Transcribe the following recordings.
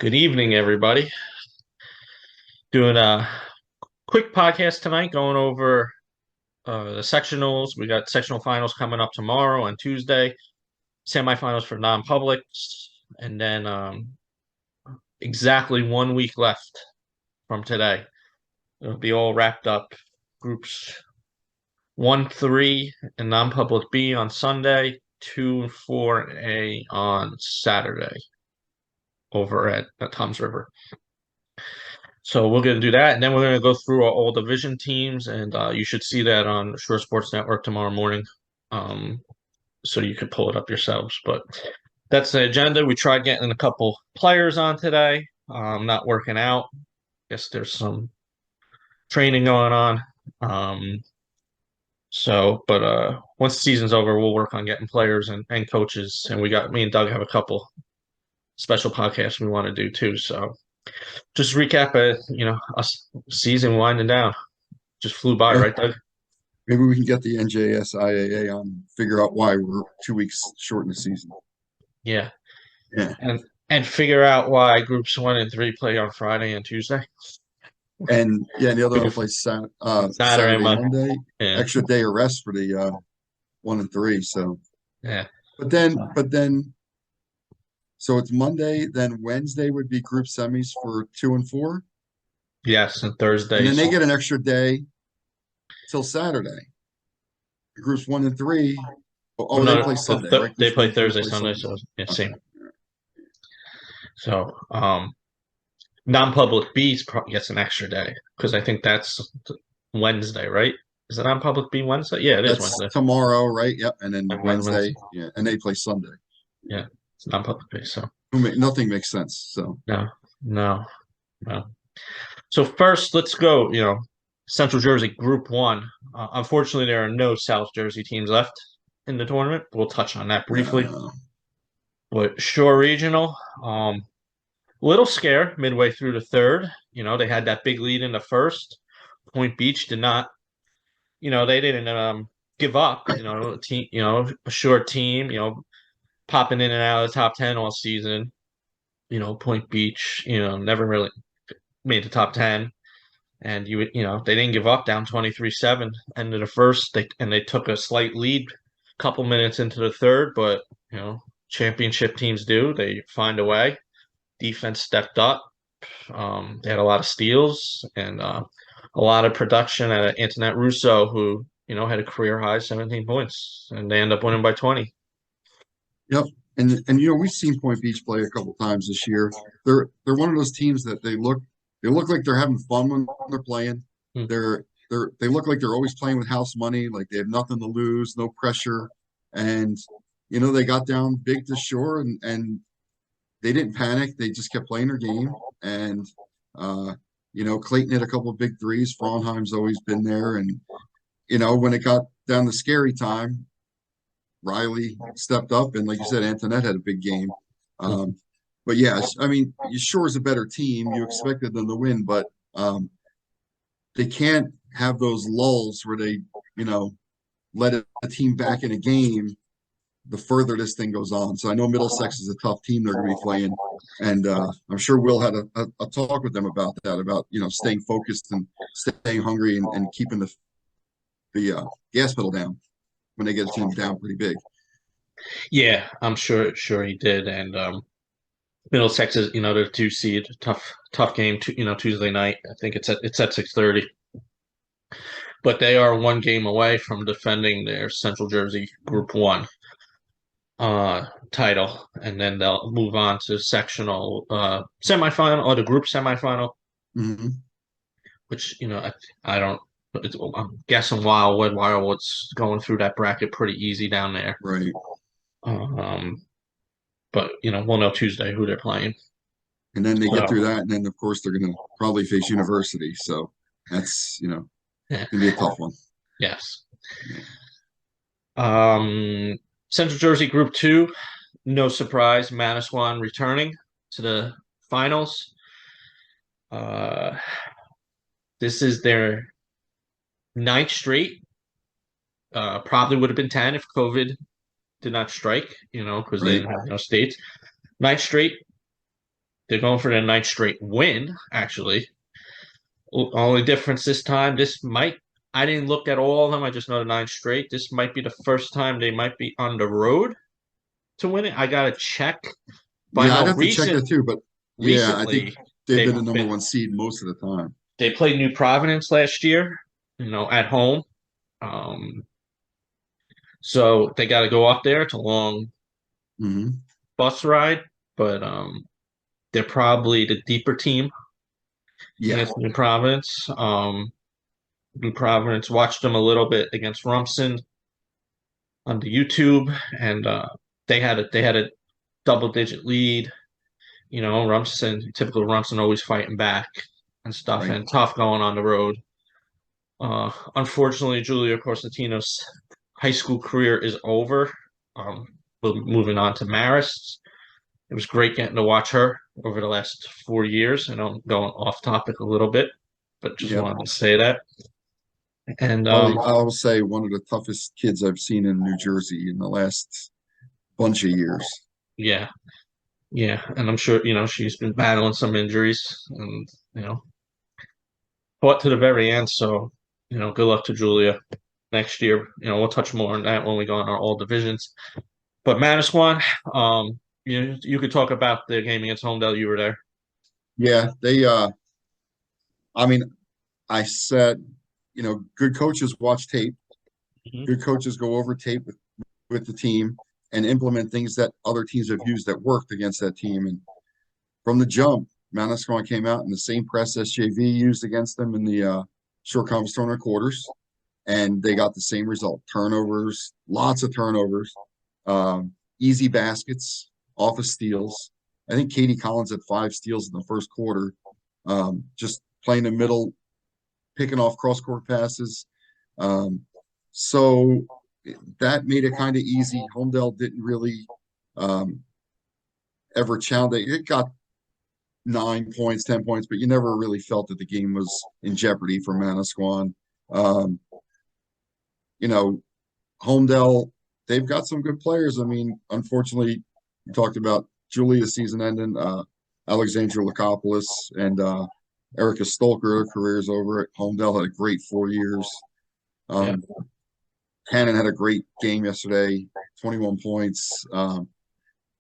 Good evening, everybody. Doing a quick podcast tonight, going over the sectionals. We got sectional finals coming up tomorrow on Tuesday, semifinals for non-publics, and then exactly 1 week left from today. It'll be all wrapped up. Groups 1, 3, and non-public B on Sunday, 2, 4A on Saturday over at Toms River. So we're going to do that, and then we're going to go through our all division teams, and you should see that on Shore Sports Network tomorrow morning, so you can pull it up yourselves. But that's the agenda. We tried getting a couple players on today, not working out. Guess there's some training going on. But once the season's over, we'll work on getting players and coaches, and me and Doug have a couple special podcasts we want to do too. So just recap us season winding down. Just flew by, Yeah, right, Doug? maybe we can get the NJSIAA on, figure out why we're 2 weeks short in the season. Yeah, Yeah. and figure out why groups 1 and 3 play on Friday and Tuesday. And the other one Beautiful. plays Saturday, Saturday, Monday. Monday, Yeah, extra day of rest for the 1 and 3. So, yeah. but then, so it's Monday, then Wednesday would be group semis for 2 and 4. Yes, and And then Thursdays. they get an extra day till Saturday. Groups 1 and 3. Well, Oh, they no, play Sunday, right? they Groups one play and three Thursday, play Sunday, Sunday. so yeah, Okay. same. So, non-public B gets an extra day because I think that's Wednesday, right? Is it non-public B Wednesday? Yeah, it is That's Wednesday. tomorrow, right? Yep. And then And Wednesday. Wednesday, yeah, and they play Sunday. Yeah, it's non-public B. So Nothing makes sense. So no, no, no. So first, let's go. Central Jersey Group One. Unfortunately, there are no South Jersey teams left in the tournament. We'll touch on that briefly. uh, But Shore Regional, little scare midway through the third. They had that big lead in the first. Point Beach did not. They didn't give up. A short team. Popping in and out of the top 10 all season. Point Beach. Never really made the top 10. And they didn't give up, down 23-7 end of the first. They took a slight lead a couple minutes into the third, but championship teams do. They find a way. Defense stepped up. They had a lot of steals and a lot of production out of Antoinette Russo, who had a career high 17 points, and they end up winning by 20. yep. And we've seen Point Beach play a couple times this year. They're one of those teams that they look like they're having fun when they're playing. Hmm. They look like they're always playing with house money, like they have nothing to lose, no pressure. And they got down big to Shore and they didn't panic. They just kept playing their game. And Clayton hit a couple of big threes. Frauenheim's always been there. And when it got down to scary time, Riley stepped up, and like you said, Antoinette had a big game. Hmm. But yeah, I mean, Shore is a better team. You expected them to win, but they can't have those lulls where they, let a team back in a game the further this thing goes on. So I know Middlesex is a tough team they're going to be playing, and I'm sure Will had a talk with them about that, about staying focused and staying hungry and keeping the gas pedal down when they get a team down pretty big. Yeah, I'm sure he did. And Middlesex is the 2 seed, tough game. Tuesday night. I think it's at 6:30. But they are one game away from defending their Central Jersey Group One title, and then they'll move on to sectional semifinal or the group semifinal, Mm-hmm. which I don't. I'm guessing Wildwood's going through that bracket pretty easy down there. Right. Um, but we'll know Tuesday who they're playing. And then they get So through that, and then of course they're going to probably face University. So that's yeah, going to be a tough one. yes. Yeah. Um, Central Jersey Group Two, no surprise, Manasquan returning to the finals. Uh, this is their ninth straight. Probably would have been 10 if COVID did not strike, because they Right. didn't have no states. Ninth straight. they're going for their ninth straight win, actually. Only difference this time, this might, I didn't look at all of them. I just know the nine straight. This might be the first time they might be on the road to win it. I gotta check. But I Yeah, I'd know have to check that too, but yeah, I think recently they've they've been the number been one seed most of the time. they played New Providence last year, at home. Um, so they got to go up there. It's a long Hmm. bus ride, but they're probably the deeper team Yeah, against New Providence. New Providence watched them a little bit against Rumson on the YouTube, and they had a double digit lead. Rumson, typical Rumson, always fighting back and stuff, right. and tough going on the road. Unfortunately, Julia Corsentino's high school career is over. Um, we're moving on to Marist. It was great getting to watch her over the last 4 years. I know I'm going off topic a little bit, but just Yep. wanted to say that. And Probably, I will say one of the toughest kids I've seen in New Jersey in the last bunch of years. yeah, yeah, and I'm sure she's been battling some injuries and fought to the very end. So good luck to Julia next year. We'll touch more on that when we go on our all divisions. But Manasquan, you could talk about the game against Homedale. You were there. Yeah, I mean, I said, good coaches watch tape. Hmm. Good coaches go over tape with the team and implement things that other teams have used that worked against that team. And from the jump, Manasquan came out in the same press SJV used against them in the short conference tournament quarters, and they got the same result: turnovers, lots of turnovers, easy baskets off of steals. I think Katie Collins had 5 steals in the first quarter, just playing the middle, picking off cross court passes. Um, so that made it kind of easy. Homedale didn't really um, ever challenge it. It got 9 points, 10 points, but you never really felt that the game was in jeopardy for Manasquan. Um, you know, Homedale, they've got some good players. I mean, unfortunately, you talked about Julia's season ending, Alexandra Lakopoulos and Erica Stolker, their careers over at Homedale had a great 4 years. Yeah, Um, Hannon had a great game yesterday, 21 points.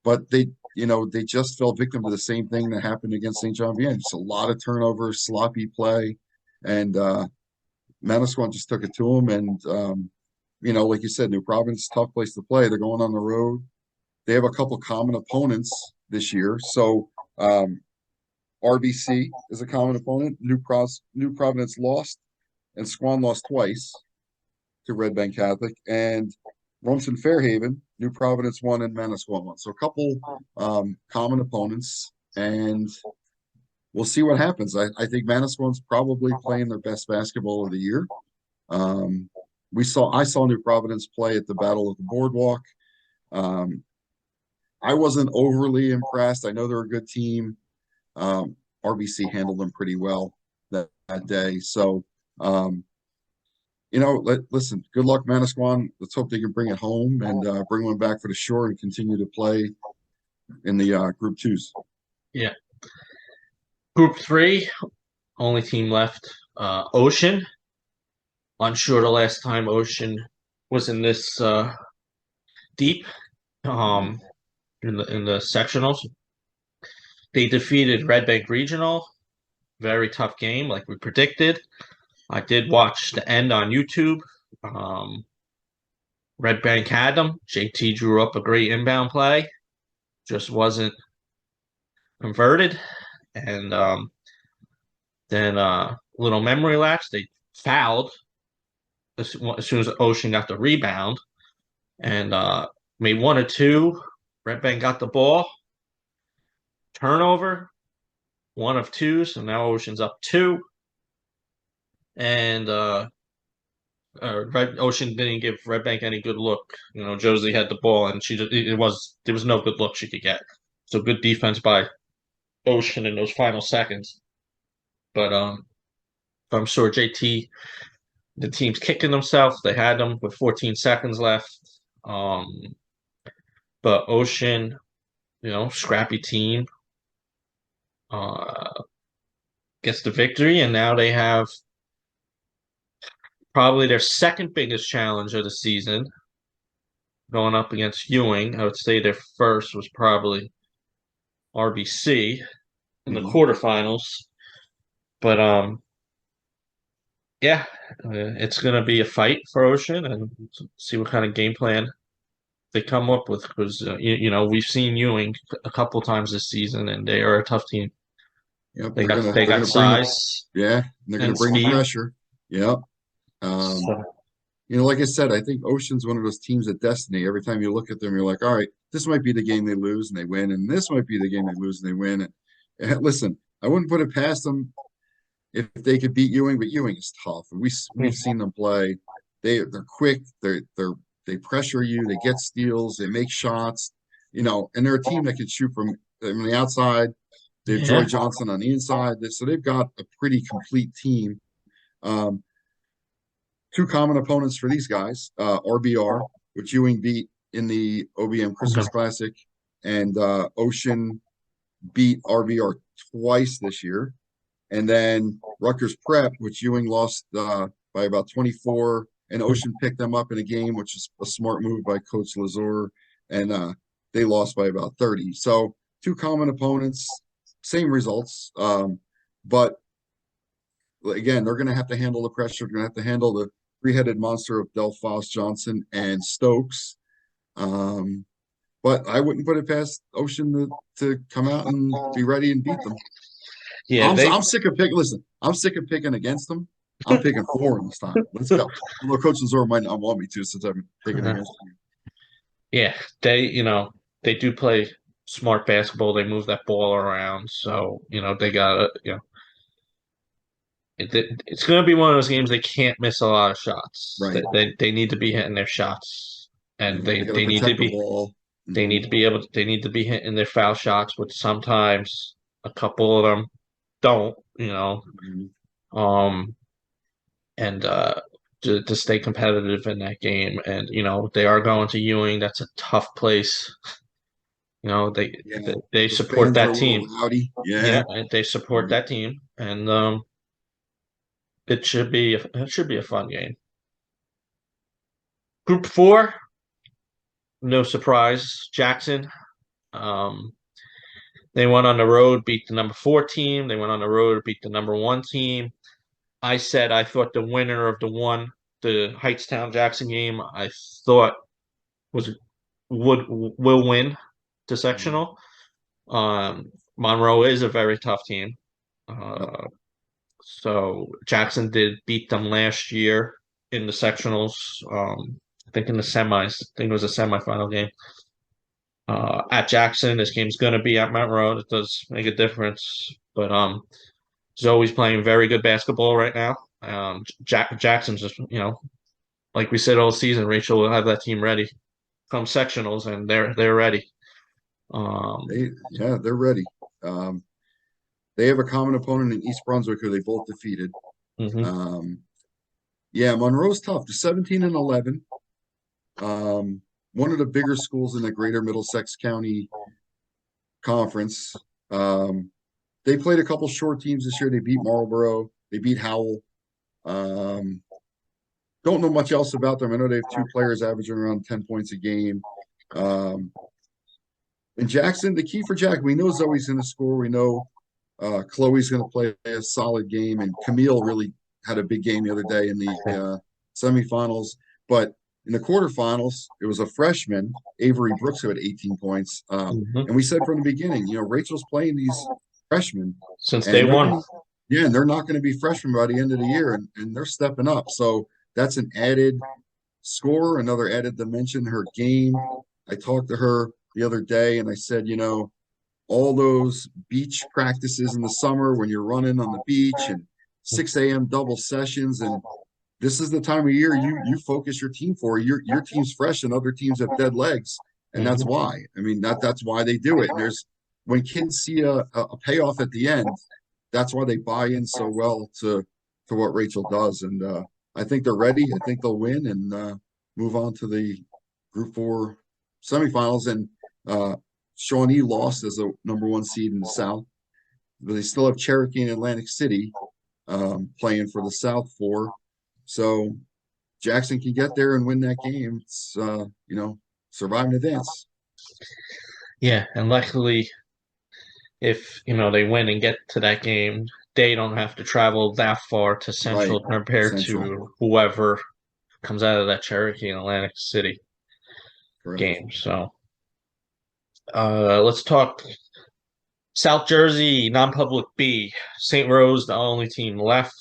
But they just fell victim to the same thing that happened against St. John Vianney. Just a lot of turnovers, sloppy play, and Manasquan just took it to them. And like you said, New Providence, tough place to play. They're going on the road. They have a couple common opponents this year. So RBC is a common opponent. New Providence lost, and Squan lost twice to Red Bank Catholic, and Rumson Fairhaven, New Providence won, and Manasquan won. So a couple common opponents, and we'll see what happens. I think Manasquan's probably playing their best basketball of the year. Um, I saw New Providence play at the Battle of the Boardwalk. Um, I wasn't overly impressed. I know they're a good team. RBC handled them pretty well that day. So listen, good luck, Manasquan. Let's hope they can bring it home and bring one back for the shore and continue to play in the Group Twos. yeah. Group three, only team left. Ocean. Unsure the last time Ocean was in this deep. Um, in the sectionals, they defeated Red Bank Regional. Very tough game, like we predicted. I did watch the end on YouTube. Um, Red Bank had them. JT drew up a great inbound play, just wasn't converted. And then little memory lapse, they fouled as soon as Ocean got the rebound and made one or two. Red Bank got the ball, turnover, one of two. So now Ocean's up two. And Red Ocean didn't give Red Bank any good look. Josie had the ball, and there was no good look she could get. So good defense by Ocean in those final seconds. But I'm sure JT, the team's kicking themselves. They had them with 14 seconds left. Um, but Ocean, scrappy team. gets the victory, and now they have probably their second biggest challenge of the season going up against Ewing. I would say their first was probably RBC in the Mhm. quarterfinals. But yeah, it's going to be a fight for Ocean and see what kind of game plan they come up with because we've seen Ewing a couple times this season and they are a tough team. Yep, They they're got gonna they they're got gonna bring the size yeah, and they're gonna and bring the speed. pressure. Yep. Um, So like I said, I think Ocean's one of those teams of destiny. Every time you look at them, you're like, all right, this might be the game they lose and they win, and this might be the game they lose and they win. And listen, I wouldn't put it past them if they could beat Ewing, but Ewing is tough, and we've seen them play. They're quick. They pressure you. They get steals. They make shots. And they're a team that can shoot from the outside. They have Joy yeah, Johnson on the inside. So they've got a pretty complete team. Um, Two common opponents for these guys, RBR, which Ewing beat in the OBM okay. Christmas Classic, and Ocean beat RBR twice this year. And then Rutgers Prep, which Ewing lost by about 24, and Ocean picked them up in a game, which is a smart move by Coach Lazur, and they lost by about 30. So two common opponents, same results. But again, they're going to have to handle the pressure. They're going to have to handle the three-headed monster of Delphos, Johnson, and Stokes. Um, but I wouldn't put it past Ocean to come out and be ready and beat them. Yeah, I'm sick of picking. Listen, I'm sick of picking against them. I'm picking for them this time. Let's go. Although Coach Lazor might not want me to since I've been picking against them. yeah, they do play smart basketball. They move that ball around, so they got it's going to be one of those games they can't miss a lot of shots. They, Right. they they need to be hitting their shots, and They got to protect the ball. they Hmm. need to be able to they need to be hitting their foul shots, which sometimes a couple of them don't. Hmm. Um, and to stay competitive in that game, and they are going to Ewing. That's a tough place. Yeah. They Those support fans are that a little team. rowdy. Yeah. Yeah, and they support Right. that team, and it should be a fun game. Group four, no surprise, Jackson. Um, they went on the road, beat the number four team. They went on the road, beat the number one team. I said I thought the winner of the Heightstown Jackson game, I thought was will win the Mhm. sectional. Monroe is a very tough team. Yep. Uh, so Jackson did beat them last year in the sectionals. I think in the semis. I think it was a semifinal game. At Jackson, this game's going to be at Mount Road. It does make a difference, but Zoe's playing very good basketball right now. Jackson's just like we said all season. Rachel will have that team ready come sectionals, and they're ready. Um, They're ready. Um, they have a common opponent in East Brunswick who they both defeated. mhm. Um, yeah, Monroe's tough. They're 17 and 11. Um, One of the bigger schools in the greater Middlesex County Conference. They played a couple short teams this year. They beat Marlboro. They beat Howell. Um, don't know much else about them. I know they have two players averaging around 10 points a game. Um, and Jackson, the key for Jack, we know Zoe's going to score. We know Chloe's going to play a solid game, and Camille really had a big game the other day in the semifinals. But in the quarterfinals, it was a freshman, Avery Brooks, who had 18 points. Mhm. And we said from the beginning, Rachel's playing these freshmen, Since day and they're one. gonna, yeah, and they're not going to be freshmen by the end of the year, and they're stepping up. So that's an added score, another added dimension. Her game. I talked to her the other day, and I said, all those beach practices in the summer when you're running on the beach and 6 a.m. double sessions, and this is the time of year you focus your team for. Your team's fresh and other teams have dead legs, and that's Mhm. why. I mean that's why they do it. And there's when kids see a payoff at the end, that's why they buy in so well to what Rachel does. And I think they're ready. I think they'll win and move on to the Group 4 semifinals. And Shawnee lost as a number one seed in the South. but they still have Cherokee and Atlantic City playing for the South Four. So Jackson can get there and win that game. It's survive and advance. Yeah, and luckily, if they win and get to that game, they don't have to travel that far to Right, Central compared Central, to whoever comes out of that Cherokee and Atlantic City correct. game. So let's talk South Jersey, non-public B. St. Rose, the only team left.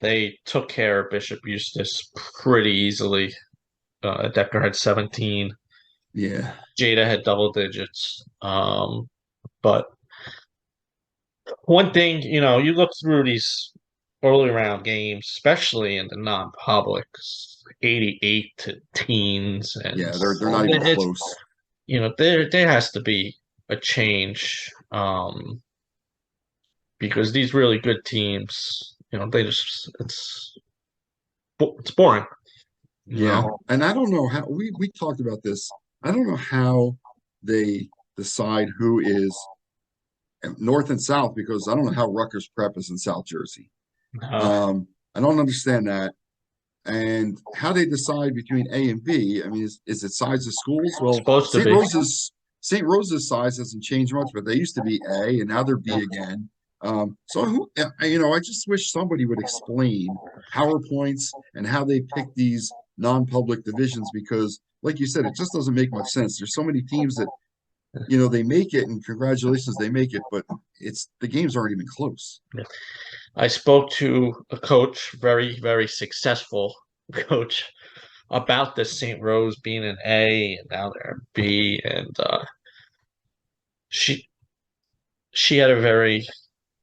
They took care of Bishop Eustace pretty easily. Decker had 17. Yeah, Jada had double digits. But one thing, you look through these early round games, especially in the non-publics, 88 to teens, and yeah, they're not even it's close. there has to be a change. Because these really good teams, they just it's boring. You Yeah, know, and I don't know how we talked about this. I don't know how they decide who is North and South because I don't know how Rutgers Prep is in South Jersey. uh, I don't understand that. And how they decide between A and B. I mean, is it size of schools? Well, supposed to be. St. Rose's size hasn't changed much, but they used to be A and now they're B again. I just wish somebody would explain PowerPoints and how they pick these non-public divisions because, like you said, it just doesn't make much sense. There's so many teams that they make it, and congratulations, they make it, but it's the games aren't even close. I spoke to a coach, very, very successful coach, about this St. Rose being an A and now they're a B, and she she had a very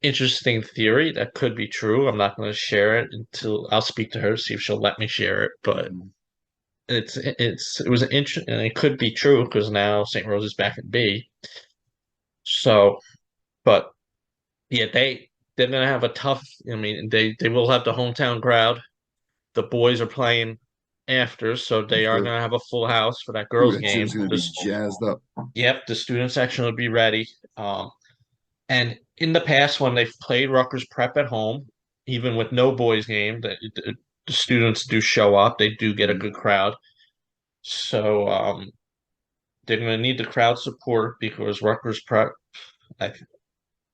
interesting theory that could be true. I'm not going to share it until I'll speak to her, see if she'll let me share it. But Mm, it was an interest, and it could be true because now St. Rose is back in B. So, but yeah, they're gonna have a tough. I mean, they will have the hometown crowd. The boys are playing after, so they are Sure. gonna have a full house for that Ooh, girls' that game. gym's going to be jazzed up. Yep, the student section will be ready. And in the past, when they've played Rutgers Prep at home, even with no boys' game, the students do show up. They do get a Mm, good crowd. So they're going to need the crowd support because Rutgers Prep, I,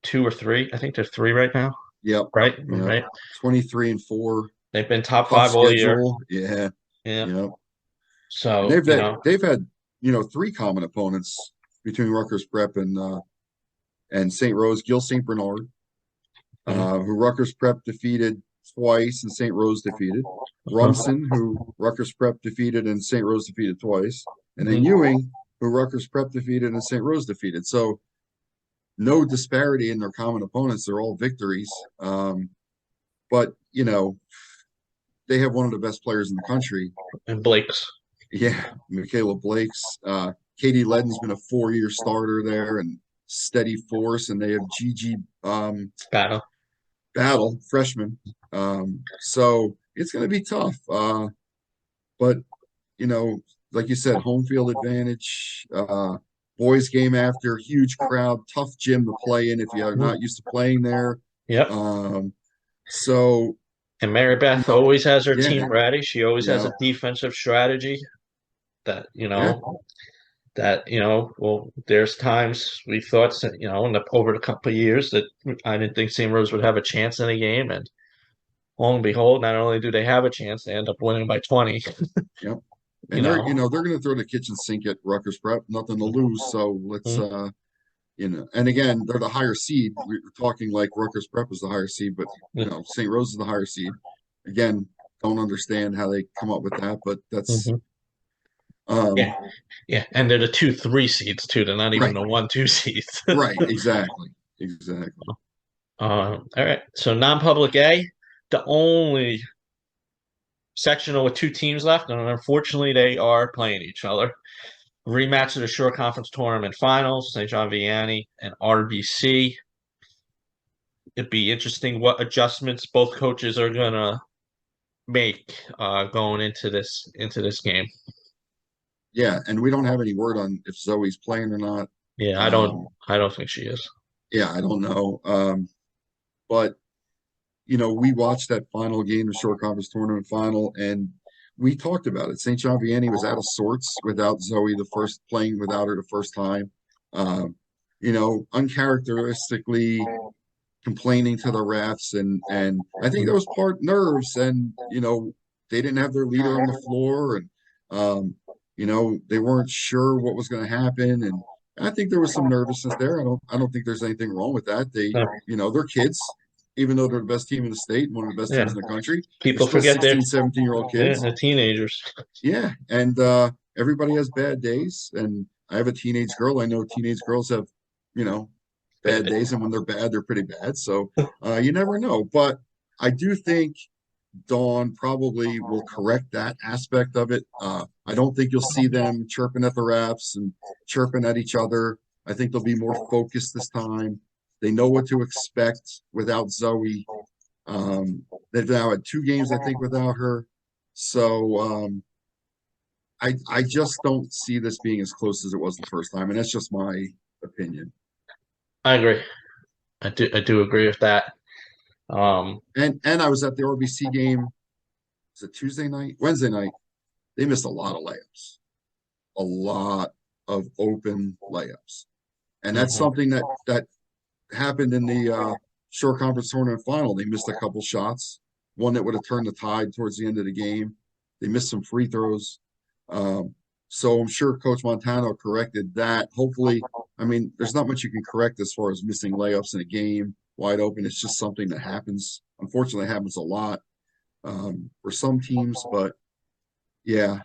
2 or 3, I think they're 3 right now, yep. right? Yep. Right. 23-4. They've been top Tough 5 all year. schedule. Yeah. Yeah. Yep. And So, they've had, three common opponents between Rutgers Prep and St. Rose, Gil St. Bernard, mhm, who Rutgers Prep defeated twice and St. Rose defeated. Rumson, who Rutgers Prep defeated and St. Rose defeated twice. And then mhm. Ewing, who Rutgers Prep defeated and St. Rose defeated. So no disparity in their common opponents. They're all victories. But, they have one of the best players in the country. And Blake's Yeah, Michaela Blake's. Katie Ledden's been a 4-year starter there and steady force. And they have Gigi battle. Battle, freshman. So it's going to be tough. But, you know, like you said, home field advantage, boys game after, huge crowd, tough gym to play in if you're Mhm. not used to playing there. Yep. Um, so, And Mary you Beth know, always has her yeah, team ready. She always has yeah, a defensive strategy that, yeah, well, there's times we thought, in over the couple of years that I didn't think St. Rose would have a chance in the game. And lo and behold, not only do they have a chance, they end up winning by 20, yeah. you And they're, know. they're going to throw the kitchen sink at Rutgers Prep, nothing to lose. So let's, Mhm. and again, they're the higher seed. We're talking like Rutgers Prep is the higher seed, but St. Rose is the higher seed. Again, don't understand how they come up with that, but that's Mhm. um Yeah. Yeah. And they're the 2, 3 seeds too. They're not even right, the 1, 2 seeds. right, exactly, exactly. All right. So non-public A, the only sectional with 2 teams left, and unfortunately they are playing each other. Rematch of the Shore Conference Tournament Finals, St. John Vianney and RBC. It'd be interesting what adjustments both coaches are gonna make going into this game. Yeah, and we don't have any word on if Zoe's playing or not. Yeah, I don't Um, I don't think she is. Yeah, I don't know. But we watched that final game, the short conference tournament final, and we talked about it. St. John Vianney was out of sorts without Zoe the first playing without her the first time. Um, uncharacteristically complaining to the refs, and I think that was part nerves, and they didn't have their leader on the floor, and they weren't sure what was going to happen, and I think there was some nervousness there. I don't think there's anything wrong with that. Yeah. They're kids, even though they're the best team in the state and one of the best Yeah. teams in the country. They're People still forget 16, 17-year-old kids. they're teenagers. Yeah, and everybody has bad days, and I have a teenage girl. I know teenage girls have, you know, bad days, and when they're bad, they're pretty bad. So you never know. But I do think Dawn probably will correct that aspect of it. I don't think you'll see them chirping at the refs and chirping at each other. I think they'll be more focused this time. They know what to expect without Zoe. They've now had 2 games, I think, without her. So I just don't see this being as close as it was the first time, and that's just my opinion. I agree. I do agree with that. Um, And I was at the RBC game. Was it Tuesday night? Wednesday night? They missed a lot of layups, a lot of open layups, and that's mhm. something that happened in the short conference tournament final. They missed a couple shots, one that would have turned the tide towards the end of the game. They missed some free throws. Um, so I'm sure Coach Montano corrected that. Hopefully, I mean, there's not much you can correct as far as missing layups in a game wide open. It's just something that happens. Unfortunately, it happens a lot for some teams. But yeah,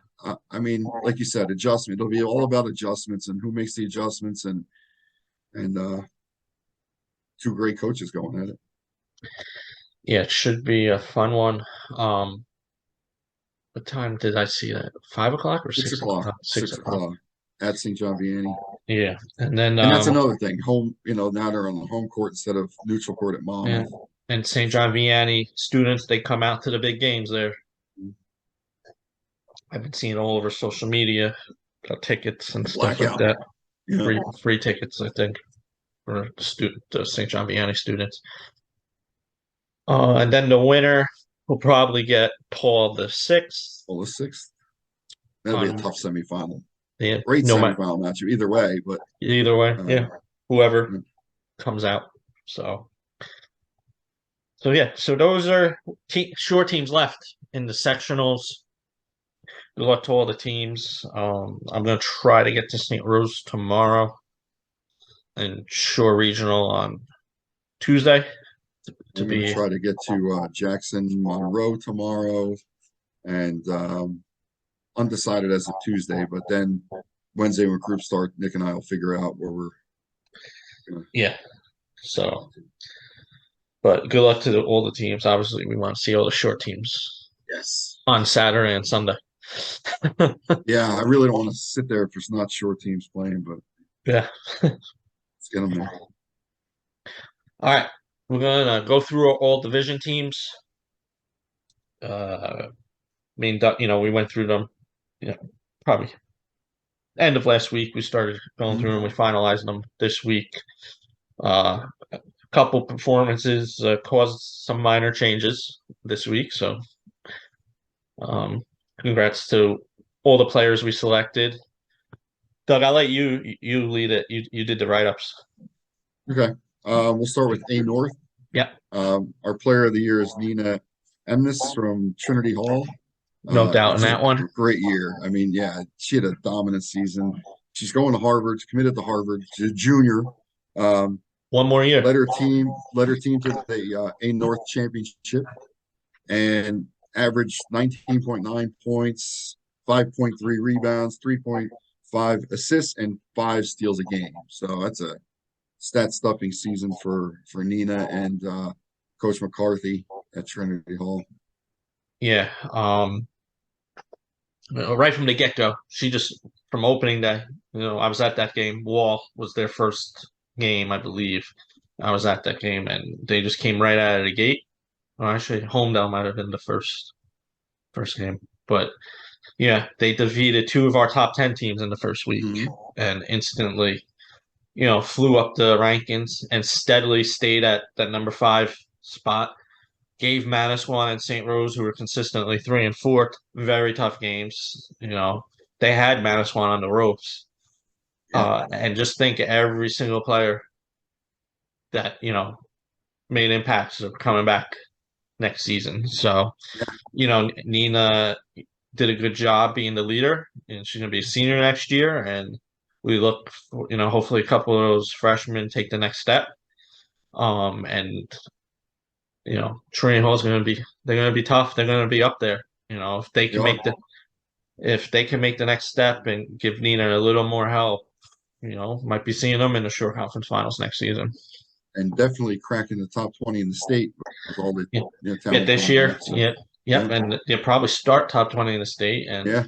I mean, like you said, adjustment. It'll be all about adjustments and who makes the adjustments and 2 great coaches going at it. Yeah, it should be a fun one. Um, what time did I see that? 5 o'clock or Six 6 o'clock? o'clock, Six six o'clock. o'clock at St. John Vianney. Yeah, and then And that's another thing. Home, now they're on the home court instead of neutral court at yeah, Monmouth. and St. John Vianney students they come out to the big games there. I've been seeing all over social media, tickets and The stuff like blackout. that. Yeah. Free tickets, I think, for the St. John Vianney students. And then the winner will probably get Paul the sixth Well, the sixth. That'll be a on tough semifinal. yeah, Great no matter semifinal matchup either way, but either way, yeah, um, whoever comes out. So yeah, so those are short teams left in the sectionals. Good luck to all the teams. I'm gonna try to get to St. Rose tomorrow and Shore Regional on Tuesday to I'm going to be try to get to Jackson Monroe tomorrow, and undecided as of Tuesday. But then Wednesday when groups start, Nick and I will figure out where we're going to yeah. talk So, to. but good luck to all the teams. Obviously, we want to see all the short teams Yes. on Saturday and Sunday. Yeah, I really don't want to sit there if there's not short teams playing, but Yeah. let's get them there. All right. We're gonna go through all division teams. I mean, we went through them, probably end of last week. We started going through them. We finalized them this week. A couple performances caused some minor changes this week. So, um, congrats to all the players we selected. Doug, I'll let you lead it. You did the write-ups. Okay. We'll start with A North. Yeah, Our player of the year is Nina Emnis from Trinity Hall. no doubt in Just that one. a great year. I mean, yeah, she had a dominant season. She's going to Harvard, committed to Harvard. She's a junior. Um, One more year. led her team to the A North championship and averaged 19.9 points, 5.3 rebounds, 3.5 assists, and 5 steals a game. So that's a stat stuffing season for Nina and Coach McCarthy at Trinity Hall. Yeah. Right from the get-go, she just from opening day. I was at that game. Wall was their first game, I believe. I was at that game, and they just came right out of the gate. Well, actually, Homedale might have been the first game, but yeah, they defeated 2 of our top 10 teams in the first week, Mhm. and instantly flew up the rankings and steadily stayed at that number 5 spot. Gave Manasquan and St. Rose, who were consistently 3 and 4, very tough games. They had Manasquan on the ropes. Yeah, And just think every single player that, made impacts are coming back next season. So, yeah, Nina did a good job being the leader, and she's going to be a senior next year. And we look for, hopefully a couple of those freshmen take the next step. And Trinity Hall is going to be they're going to be tough. They're going to be up there. If they they can are. make the next step and give Nina a little more help, might be seeing them in the short conference finals next season. And definitely cracking the top 20 in the state with all the Yeah, talent this coming year, back. So yeah, yeah, yep, and they'll probably start top 20 in the state. And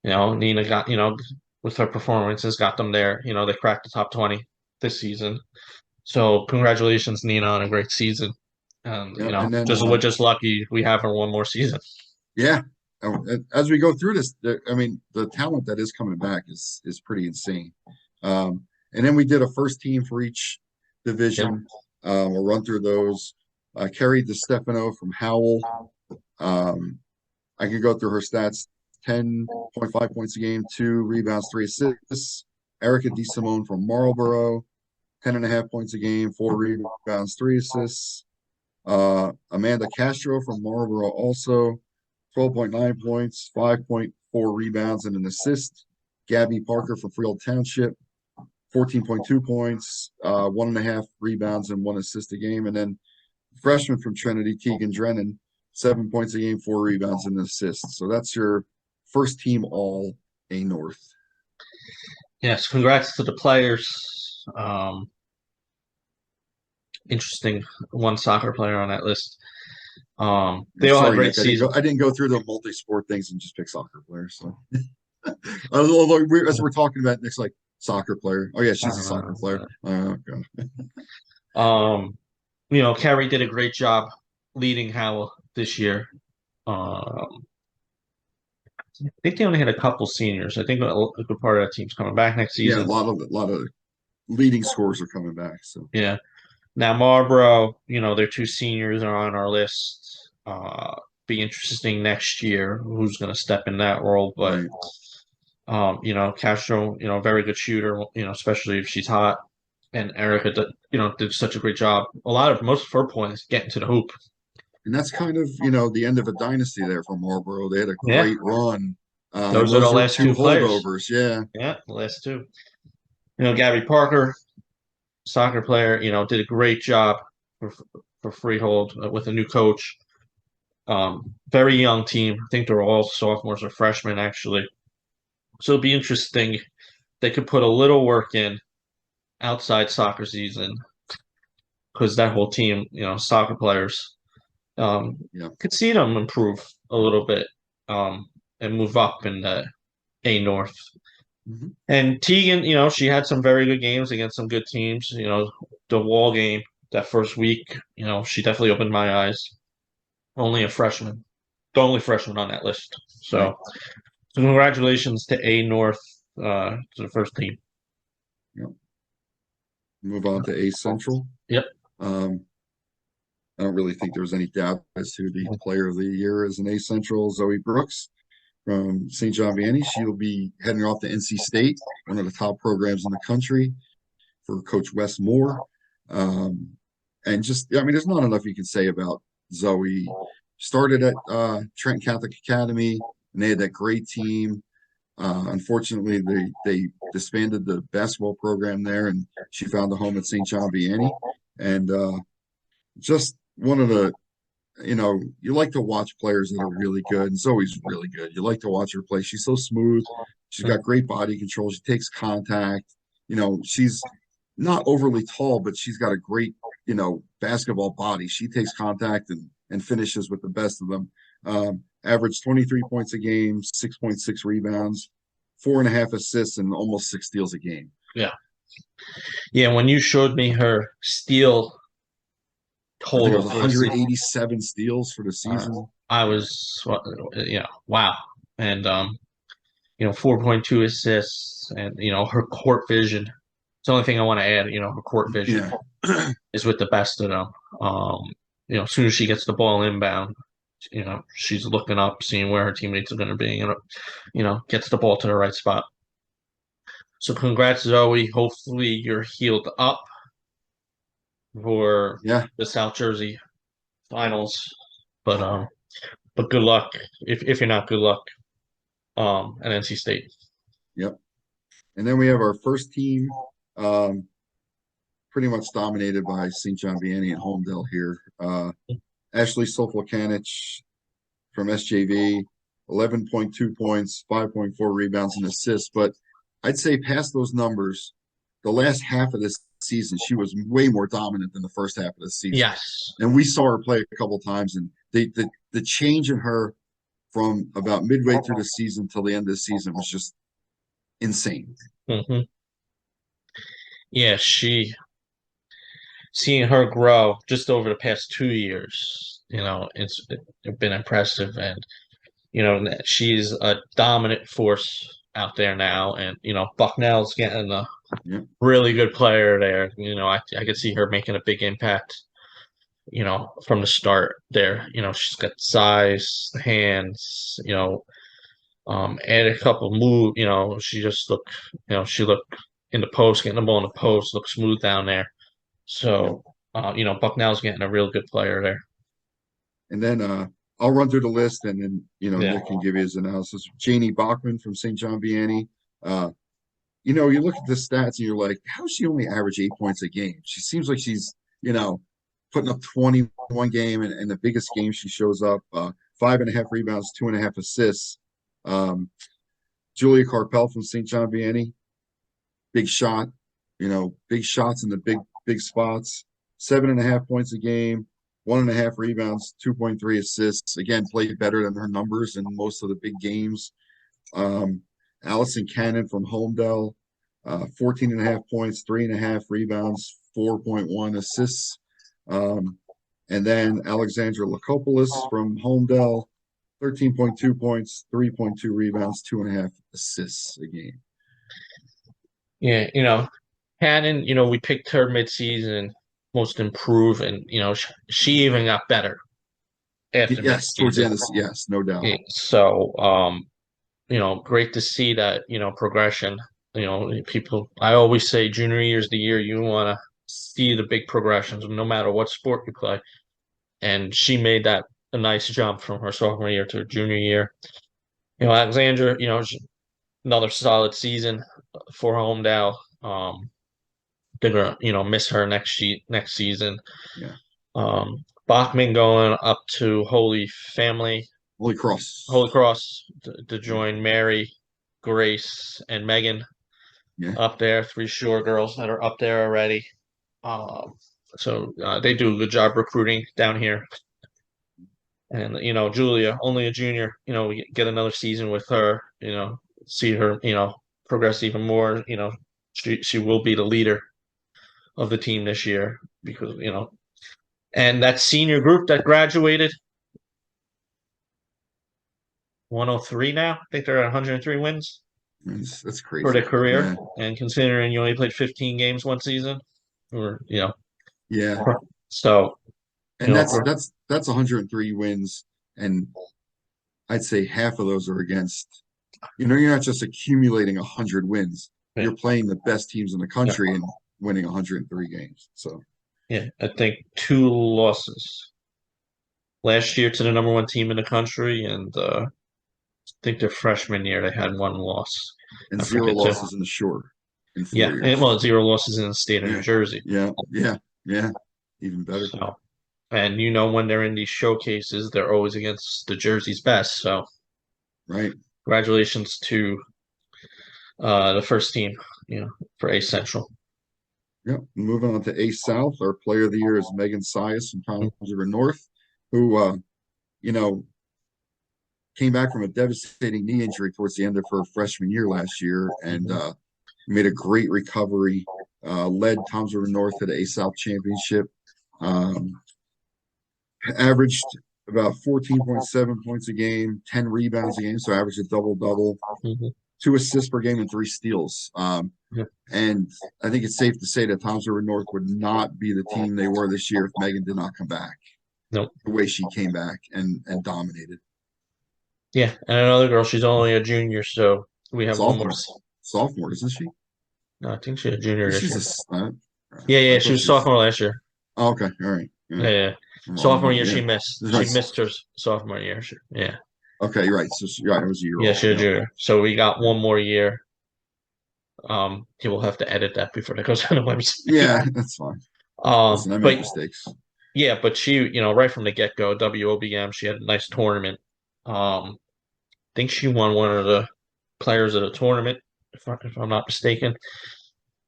yeah, Nina got with her performances got them there. They cracked the top 20 this season. So congratulations, Nina, on a great season. And yeah. And then we're just lucky we have her one more season. yeah, as we go through this, I mean, the talent that is coming back is pretty insane. And then we did a first team for each Yep. division. We'll run through those. Carrie DeStefano from Howell. Um, I can go through her stats: 10.5 points a game, 2 rebounds, 3 assists. Erica DeSimone from Marlboro, 10.5 points a game, 4 rebounds, 3 assists. Amanda Castro from Marlboro also 12.9 points, 5.4 rebounds, and an assist. Gabby Parker from Freehold Township, 14.2 points, 1.5 rebounds, and 1 assist a game. And then freshman from Trinity, Keegan Drennan, 7 points a game, 4 rebounds, and an assist. So that's your first team all A North. Yes, congrats to the players. Interesting one soccer player on that list. I'm They all had sorry, great Nick. seasons. I didn't go through the multi-sport things and just pick soccer players. So although as we're talking about, Nick's like soccer player. Oh yeah, she's a soccer player. God. Carrie did a great job leading Howell this year. Um, I think they only had a couple seniors. I think a good part of that team's coming back next Yeah, season. a lot of leading scores are coming back. So Yeah. Now Marlboro, their 2 seniors are on our list. Be interesting next year who's going to step in that role. But right. Castro, very good shooter. Especially if she's hot. And Erica, did such a great job. Most of her points getting to the hoop. And that's kind of, the end of a dynasty there for Marlboro. They had a Yeah, great run. And those are the those were last two two players. holdovers. Yeah. Yeah, the last two. Gabby Parker, soccer player, did a great job for Freehold with a new coach. Very young team. I think they're all sophomores or freshmen actually. So it'll be interesting. They could put a little work in outside soccer season because that whole team, soccer players, Yeah. could see them improve a little bit and move up in the A North. Hmm. And Tegan, she had some very good games against some good teams. The Wall game that first week, she definitely opened my eyes. Only a freshman, the only freshman on that list. Right. So congratulations to A North, to the first team. Yeah. Move on to A Central. Yep. Um, I don't really think there was any doubt as to the player of the year as an A Central, Zoe Brooks from St. John Vianney. She'll be heading off to NC State, one of the top programs in the country, for Coach Wes Moore. Um, and just, I mean, there's not enough you can say about Zoe. Started at Trent Catholic Academy, and they had that great team. Unfortunately, they disbanded the basketball program there, and she found a home at St. John Vianney. And just one of the, you like to watch players that are really good, and Zoe's really good. You like to watch her play. She's so smooth. She's got great body control. She takes contact. She's not overly tall, but she's got a great, basketball body. She takes contact and finishes with the best of them. Averaged 23 points a game, 6.6 rebounds, 4.5 assists, and almost 6 steals a game. Yeah. Yeah. When you showed me her steal I think it total was for the season, 187 steals for the uh, season. I was, wow. And 4.2 assists, and her court vision the only thing I want to add. Her court vision Yeah. is with the best of them. As soon as she gets the ball inbound, she's looking up, seeing where her teammates are going to be, and gets the ball to the right spot. So congrats, Zoe. Hopefully you're healed up for Yeah. the South Jersey finals. But good luck. If you're not, good luck. At NC State. Yep. And then we have our first team, pretty much dominated by St. John Vianney and Homedale here. Ashley Sofilkanich from SJV, 11.2 points, 5.4 rebounds and assists. But I'd say past those numbers, the last half of this season, she was way more dominant than the first half of the season. Yes. And we saw her play a couple times, and the change in her from about midway through the season till the end of the season was just insane. Mm-hmm. Yeah, seeing her grow just over the past 2 years, it's been impressive, and she's a dominant force out there now, and Bucknell's getting a Yeah. really good player there. I could see her making a big impact. From the start there. She's got size, hands. And a couple move. She just looked. She looked in the post, getting the ball in the post, looked smooth down there. Yeah. So, Bucknell's getting a real good player there. And then I'll run through the list, and then Yeah. Nick can give you his analysis. Janie Bachman from St. John Vianney. You look at the stats and you're like, how does she only average 8 points a game? She seems like she's putting up 21 game, and the biggest game she shows up 5.5 rebounds, 2.5 assists. Julia Carpel from St. John Vianney, big shot, big shots in the big spots. 7.5 points a game, 1.5 rebounds, 2.3 assists. Again, played better than her numbers in most of the big games. Allison Cannon from Homedale, 14.5 points, 3.5 rebounds, 4.1 assists. And then Alexandra Lakopoulos from Homedale, 13.2 points, 3.2 rebounds, 2.5 assists a game. Yeah, Cannon, we picked her midseason most improved, and she even got better after Yes, towards the end of midseason. yes, no doubt. So, great to see that, progression. I always say junior year is the year you want to see the big progressions, no matter what sport you play. And she made that a nice jump from her sophomore year to her junior year. Alexandra, another solid season for Homedale. They're gonna, miss her next season. Yeah. Bachman going up to Holy Cross. Holy Cross to join Mary, Grace, and Megan Yeah. up there. 3 shore girls that are up there already. So they do a good job recruiting down here. And Julia, only a junior. We get another season with her. See her, progress even more. She will be the leader of the team this year because and that senior group that graduated 103 now. I think they're at 103 wins That's for crazy. their career. Yeah. And considering you only played 15 games one season, or Yeah. so And that's 103 wins, and I'd say half of those are against. You're not just accumulating 100 wins. yeah, You're playing the best teams in the yeah, country and winning 103 games. So yeah. I think 2 losses last year to the number one team in the country, and I think their freshman year they had 1 loss. and I zero forget too. losses in the short in Yeah, 4 years. well, 0 losses in the state of New Yeah. Jersey. Yeah. Yeah. Yeah. Even better. So, and when they're in these showcases, they're always against the Jersey's best. So, Right. congratulations to the first team, for A Central. Yep. Moving on to A South, our player of the year is Megan Sias from Palms River North, who came back from a devastating knee injury towards the end of her freshman year last year and made a great recovery, led Toms River North to the A South Championship, averaged about 14.7 points a game, 10 rebounds a game, so averaged a double-double. Mm-hmm. 2 assists per game and 3 steals. Yeah. And I think it's safe to say that Tom's River North would not be the team they were this year if Megan did not come back Nope. the way she came back and dominated. Yeah, and another girl, she's only a junior, so we have one more. Sophomore, sophomore, isn't she? No, I think she's a junior this She's year. Yeah, I yeah, she thought was she was. sophomore last year. Oh, okay, all right. Yeah. Yeah, yeah. Sophomore Wrong. year, Yeah, she missed. that's She right. missed her sophomore year. Yeah, Okay, you're right. So yeah, it was a year yeah, off. she's a Yep. junior. So we got one more year. He will have to edit that before that goes on the website. Yeah, that's fine. Listen, I make But mistakes. yeah, but she, right from the get-go, WOBM, she had a nice tournament. I think she won one of the players of the tournament, if I'm not mistaken.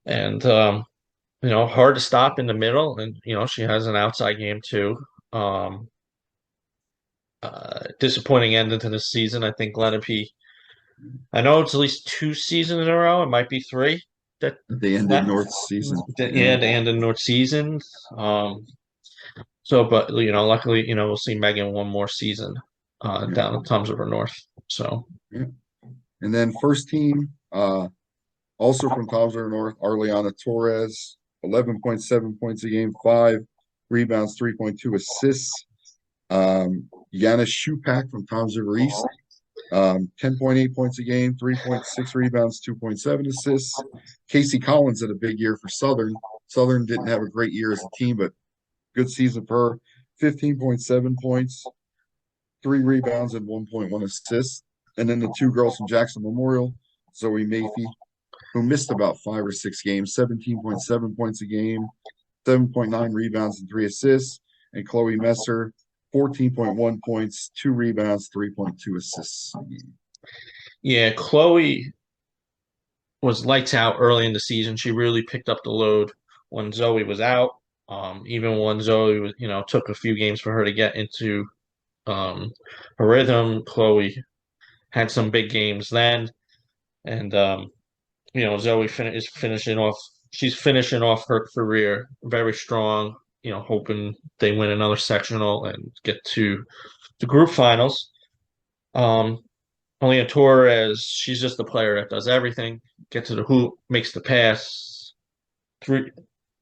And hard to stop in the middle, and she has an outside game too. Um, Disappointing end into the season. I think Lenape. I know it's at least 2 seasons in a row. It might be three. That They ended that North season. yeah, the end of North season. Um, but luckily, we'll see Megan one more season Yeah, down in Tom's River North. So yeah. And then first team, also from Tom's River North, Arleana Torres, 11.7 points a game, 5 rebounds, 3.2 assists. Yana Shupak from Tom's River East, 10.8 points a game, 3.6 rebounds, 2.7 assists. Casey Collins had a big year for Southern. Southern didn't have a great year as a team, but good season for her. 15.7 points, 3 rebounds, and 1.1 assists. And then the 2 girls from Jackson Memorial, Zoe Maffey, who missed about 5 or 6 games, 17.7 points a game, 7.9 rebounds, and 3 assists. And Chloe Messer, 14.1 points, 2 rebounds, 3.2 assists a game. yeah, Chloe was lights out early in the season. She really picked up the load when Zoe was out. Even when Zoe was, took a few games for her to get into her rhythm. Chloe had some big games then, and Zoe is finishing off. She's finishing off her career very strong. Hoping they win another sectional and get to the group finals. Um, Alina Torres, she's just a player that does everything. Gets to the hoop, makes the pass. Three,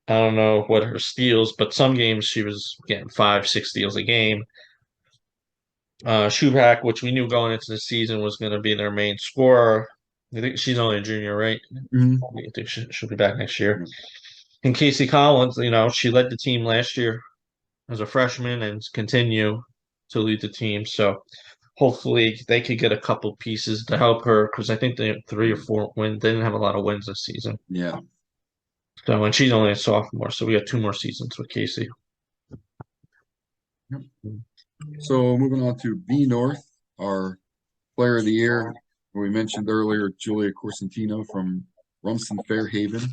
I don't know what her steals, but some games she was getting 5, 6 steals a game. Shubak, which we knew going into the season was going to be their main scorer. I think she's only a junior, right? Mm-hmm. I think she'll be back next year. And Casey Collins, she led the team last year as a freshman and continue to lead the team. So hopefully they could get a couple pieces to help her because I think they have 3 or 4 wins. They didn't have a lot of wins this season. Yeah. So and she's only a sophomore, so we got 2 more seasons with Casey. Yep. So moving on to B North, our player of the year, we mentioned earlier, Julia Corsentino from Rumson Fairhaven.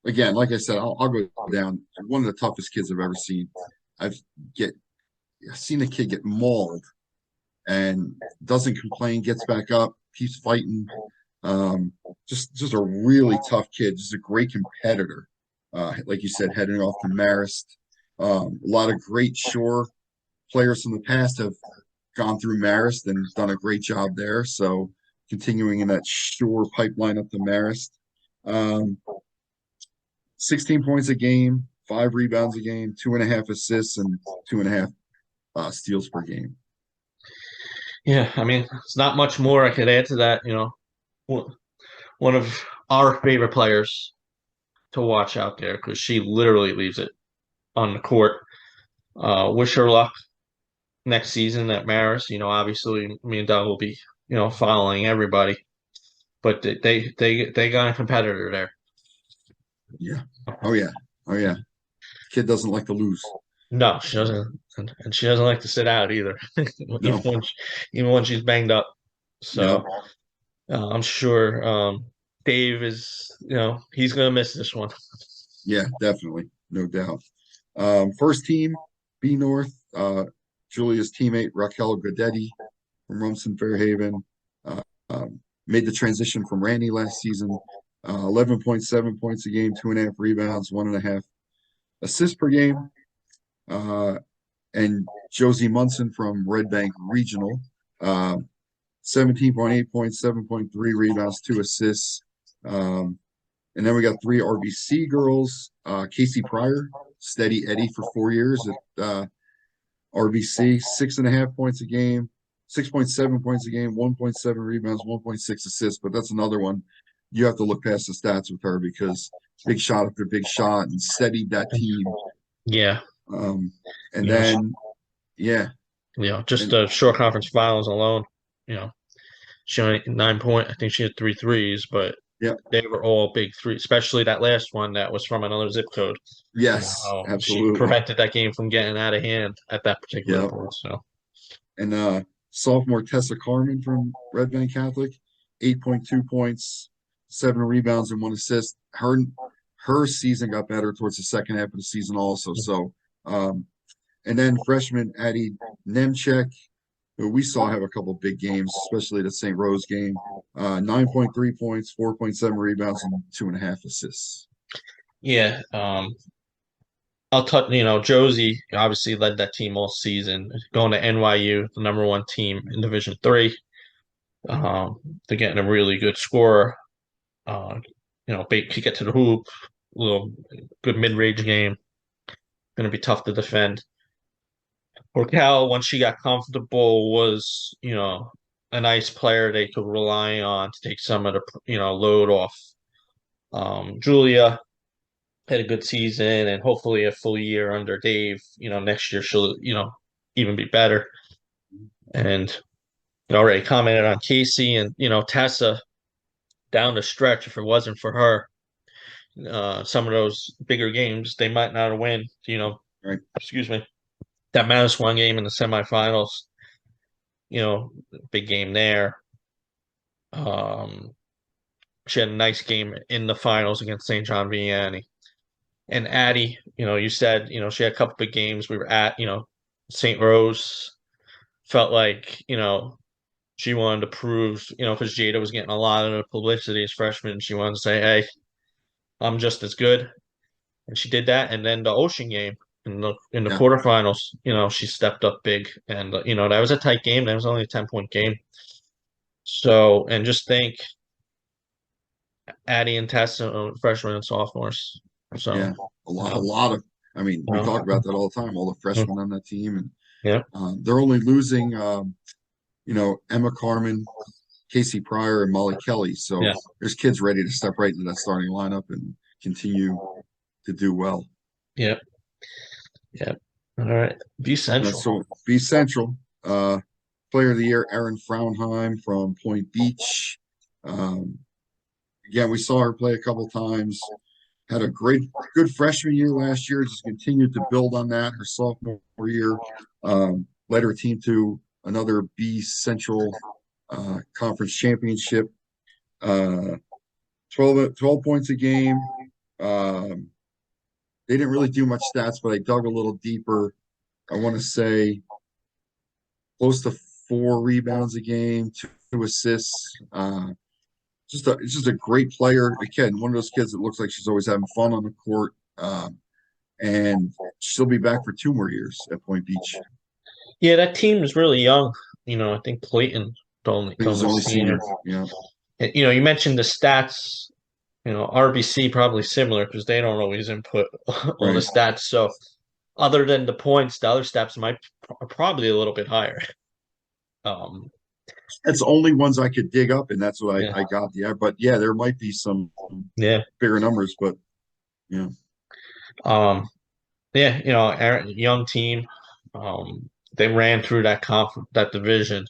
Again, like I said, I'll go down. One of the toughest kids I've ever seen. I've seen a kid get mauled and doesn't complain, gets back up, keeps fighting. Just a really tough kid, just a great competitor. Like you said, heading off to Marist. A lot of great shore players from the past have gone through Marist and done a great job there. So continuing in that shore pipeline up to Marist. 16 points a game, 5 rebounds a game, 2.5 assists, and 2.5 steals per game. Yeah, I mean, it's not much more I could add to that. One of our favorite players to watch out there because she literally leaves it on the court. Wish her luck next season at Maris. Obviously, me and Doug will be, following everybody, but they got a competitor there. Yeah. Oh yeah. Oh yeah. Kid doesn't like to lose. No, she doesn't, and she doesn't like to sit out either, No. even when she's banged up. Yep. So I'm sure Dave is, he's gonna miss this one. Yeah, definitely. No doubt. First team, B North, Julia's teammate Raquel Godetti from Rumson Fairhaven. Made the transition from Randy last season. 11.7 points a game, 2.5 rebounds, 1.5 assists per game. And Josie Munson from Red Bank Regional. 17.8 points, 7.3 rebounds, 2 assists. And then we got 3 RBC girls. Casey Pryor, steady Eddie for 4 years at RBC, 6.5 points a game, 6.7 points a game, 1.7 rebounds, 1.6 assists. But that's another one. You have to look past the stats with her because big shot after big shot and steadied that team. Yeah. Um, and You know, then, yeah, just and the short conference finals alone, you know, she only 9 point. I think she had three threes, but yeah, they were all big three, especially that last one that was from another zip code. yes, How she absolutely. prevented that game from getting out of hand at that particular Yeah. point. So And sophomore Tessa Carmen from Red Bank Catholic, 8.2 points, 7 rebounds, and 1 assist. Her season got better towards the second half of the season also. So and then freshman Addie Nemchek, who we saw have a couple big games, especially the St. Rose game. 9.3 points, 4.7 rebounds, and 2.5 assists. yeah, I'll touch. Josie obviously led that team all season, going to NYU, the number one team in Division III. They're getting a really good scorer. Could get to the hoop, a little good mid-range game. Going to be tough to defend. Raquel, once she got comfortable, was a nice player they could rely on to take some of the load off. Julia had a good season and hopefully a full year under Dave. Next year she'll even be better. And already commented on Casey and Tessa down the stretch. If it wasn't for her, some of those bigger games they might not win. Right? Excuse me. That Madison one game in the semifinals, big game there. Um, she had a nice game in the finals against St. John Vianney. And Addie, you said, she had a couple big games. We were at, St. Rose. Felt like, she wanted to prove, because Jada was getting a lot of the publicity as freshman. She wanted to say, hey, I'm just as good. And she did that. And then the Ocean game in the Yeah, quarterfinals, she stepped up big. And, that was a tight game. That was only a 10-point game. So, and just think, Addie and Tess, freshmen and sophomores. So, yeah. A lot, a um, lot of. I mean, we uh, talk about that all the time. All the freshmen on that team, and yeah, they're only losing, Emma Carmen, Casey Pryor, and Molly Kelly. So yeah, there's kids ready to step right into that starting lineup and continue to do well. yeah, yeah. All right. Be Central. So B Central, Player of the Year, Erin Fraunheim from Point Beach. Um, Again, we saw her play a couple times. Had a good freshman year last year. Just continued to build on that. Her sophomore year, led her team to another B Central conference championship. Uh, 12 points a game. Um, they didn't really do much stats, but I dug a little deeper. I want to say close to 4 rebounds a game, 2 assists. It's just a great player. Again, one of those kids that looks like she's always having fun on the court. And she'll be back for 2 more years at Point Beach. Yeah, that team is really young. I think Clayton He's only the only senior. senior. Yeah, And, you mentioned the stats. RBC probably similar because they don't always input all the right. stats. So, other than the points, the other stats are probably a little bit higher. Um, That's the only ones I could dig up, and that's what yeah, I got. Yeah, but yeah, there might be some yeah, bigger numbers, but yeah, yeah. Young team. They ran through that division.